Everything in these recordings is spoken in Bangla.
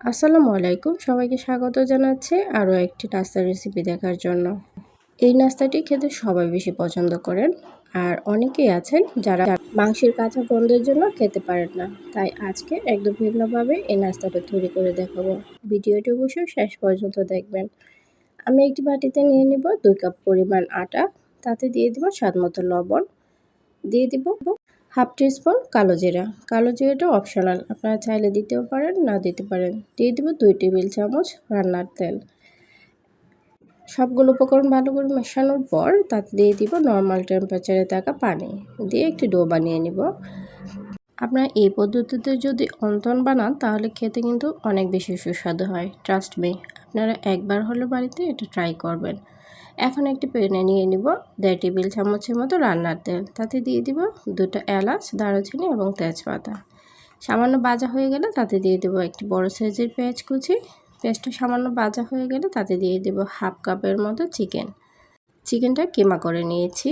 আসসালামু আলাইকুম, সবাইকে স্বাগত জানাচ্ছি আরও একটি নাস্তার রেসিপি দেখার জন্য। এই নাস্তাটি খেতে সবাই বেশি পছন্দ করেন, আর অনেকেই আছেন যারা মাংসের কাঁচা গন্ধের জন্য খেতে পারেন না। তাই আজকে একদম ভিন্নভাবে এই নাস্তাটা তৈরি করে দেখাবো। ভিডিওটি অবশ্যই শেষ পর্যন্ত দেখবেন। আমি একটি বাটিতে নিয়ে নিব 2 কাপ পরিমাণ আটা, তাতে দিয়ে দিব স্বাদমতো লবণ, দিয়ে দিব হাফ টিস্পুন কালো জিরা। কালো জিরাটা অপশনাল, আপনারা চাইলে দিতেও পারেন, না দিতে পারেন। দিয়ে দেব 2 টেবিল চামচ রান্নার তেল। সবগুলো উপকরণ ভালো করে মেশানোর পর তাতে দিয়ে দিব নর্মাল টেম্পারেচারে থাকা পানি, দিয়ে একটি ডো বানিয়ে নিব। আপনারা এই পদ্ধতিতে যদি অন্তন বানান তাহলে খেতে কিন্তু অনেক বেশি সুস্বাদু হয়। ট্রাস্ট মি, আপনারা একবার হলে বাড়িতে এটা ট্রাই করবেন। এখন একটি প্যানে নিয়ে নিব 1.5 টেবিল চামচের মতো রান্নার তেল, তাতে দিয়ে দিব 2টা এলাচ, দারুচিনি এবং তেজপাতা। সামান্য ভাজা হয়ে গেলে তাতে দিয়ে দেব একটি বড় সাইজের পেঁয়াজ কুচি। পেঁয়াজটা সামান্য ভাজা হয়ে গেলে তাতে দিয়ে দেব হাফ কাপের মতো চিকেনটা কিমা করে নিয়েছি।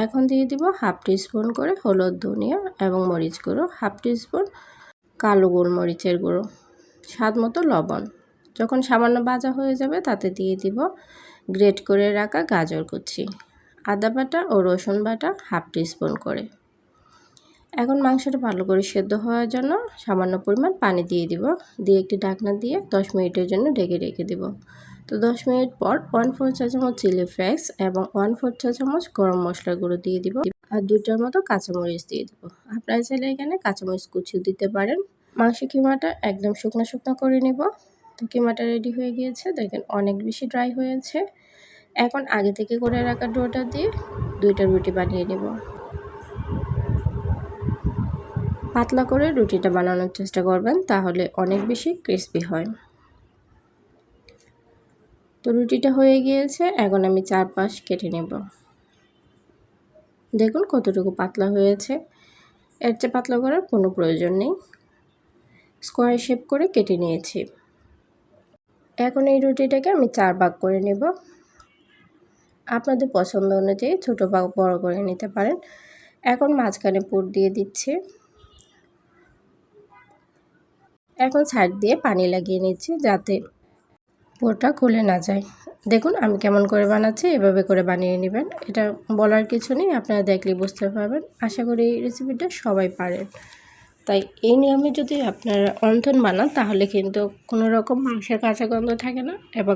এখন দিয়ে দিব হাফ টিস্পুন করে হলুদ, ধনিয়া এবং মরিচ গুঁড়ো, হাফ টিস্পুন কালো গোলমরিচের গুঁড়ো, স্বাদ মতো লবণ। যখন সামান্য ভাজা হয়ে যাবে তাতে দিয়ে দিব গ্রেট করে রাখা গাজর কুচি, আদা বাটা ও রসুন বাটা হাফ টিস্পুন করে। এখন মাংসটা ভালো করে সেদ্ধ হওয়ার জন্য সামান্য পরিমাণ পানি দিয়ে দিব, দিয়ে একটি ঢাকনা দিয়ে 10 মিনিটের জন্য ঢেকে রেখে দেব। তো 10 মিনিট পর 1/4 চা চামচ চিলি ফ্লেক্স এবং 1/4 চা চামচ গরম মশলার গুঁড়ো দিয়ে দিব, আর 2টার মতো কাঁচামরিচ দিয়ে দেব। আপনারা চাইলে এখানে কাঁচামরিচ কুচিও দিতে পারেন। মাংস কিমাটা একদম শুকনো শুকনো করে নেব। তো কিমাটা রেডি হয়ে গিয়েছে, দেখেন অনেক বেশি ড্রাই হয়েছে। এখন আগে থেকে করে রাখা ডোটা দিয়ে 2টা রুটি বানিয়ে নেব। পাতলা করে রুটিটা বানানোর চেষ্টা করবেন, তাহলে অনেক বেশি ক্রিস্পি হয়। তো রুটিটা হয়ে গিয়েছে, এখন আমি 4 পাশ কেটে নেব। দেখুন কতটুকু পাতলা হয়েছে, এর চেয়ে পাতলা করার কোনো প্রয়োজন নেই। স্কোয়ার শেপ করে কেটে নিয়েছি। এখন এই রুটিটাকে আমি 4 ভাগ করে নেব। আপনাদের পছন্দ অনুযায়ী ছোট বা বড় করে নিতে পারেন। এখন মাঝখানে পুর দিয়ে দিচ্ছি। এখন সাইড দিয়ে পানি লাগিয়ে নিচ্ছি যাতে পুরটা খুলে না যায়। দেখুন আমি কেমন করে বানাচ্ছি, এভাবে করে বানিয়ে নেবেন। এটা বলার কিছু নেই, আপনারা দেখলেই বুঝতে পারবেন। আশা করি এই রেসিপিটা সবাই পারেন। তাই এই নিয়মে যদি আপনারা অন্থন বানান তাহলে কিন্তু কোনো রকম মাংসের কাঁচা গন্ধ থাকে না, এবং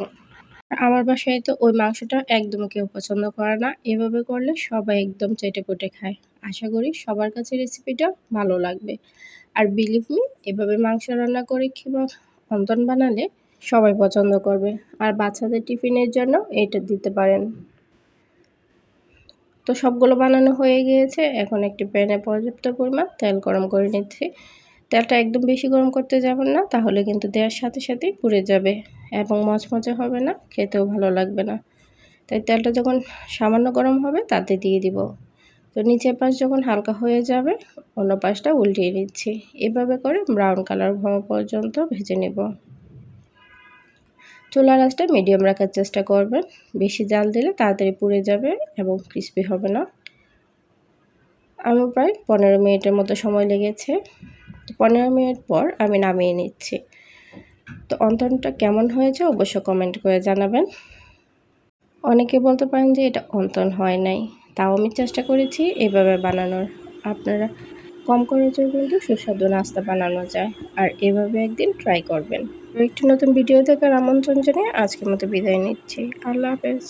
আমার বাসায় তো ওই মাংসটা একদম কেউ পছন্দ করে না। এভাবে করলে সবাই একদম চেটেপুটে খায়। আশা করি সবার কাছে রেসিপিটা ভালো লাগবে। আর বিলিভ মি, এভাবে মাংস রান্না করে কিংবা অন্তন বানালে সবাই পছন্দ করবে। আর বাচ্চাদের টিফিনের জন্য এটা দিতে পারেন। তো সবগুলো বানানো হয়ে গিয়েছে। এখন একটি প্যানে পর্যাপ্ত পরিমাণ তেল গরম করে নিচ্ছি। তেলটা একদম বেশি গরম করতে যাবেন না, তাহলে কিন্তু দেওয়ার সাথে সাথেই পুড়ে যাবে এবং মচমচে হবে না, খেতেও ভালো লাগবে না। তাই তেলটা যখন সামান্য গরম হবে তাতে দিয়ে দিব। তো নিচের পাশ যখন হালকা হয়ে যাবে অন্য পাশটা উল্টিয়ে নিচ্ছি। এভাবে করে ব্রাউন কালার হওয়া পর্যন্ত ভেজে নেব। চুলার আঁচটা মিডিয়াম রাখার চেষ্টা করবেন, বেশি জাল দিলে তাড়াতাড়ি পুড়ে যাবে এবং ক্রিস্পি হবে না। আমার প্রায় 15 মিনিটের মতো সময় লেগেছে। 15 মিনিট পর আমি নামিয়ে নিচ্ছি। তো অন্তনটা কেমন হয়েছে অবশ্য কমেন্ট করে জানাবেন। অনেকে বলতে পারেন যে এটা অন্তন হয় নাই, তাও আমি চেষ্টা করেছি এভাবে বানানোর। আপনারা কম খরচেও কিন্তু সুস্বাদু নাস্তা বানানো যায়, আর এভাবে একদিন ট্রাই করবেন। একটি নতুন ভিডিও দেখার আমন্ত্রণ জানিয়ে আজকের মতো বিদায় নিচ্ছি। আল্লাহ হাফেজ।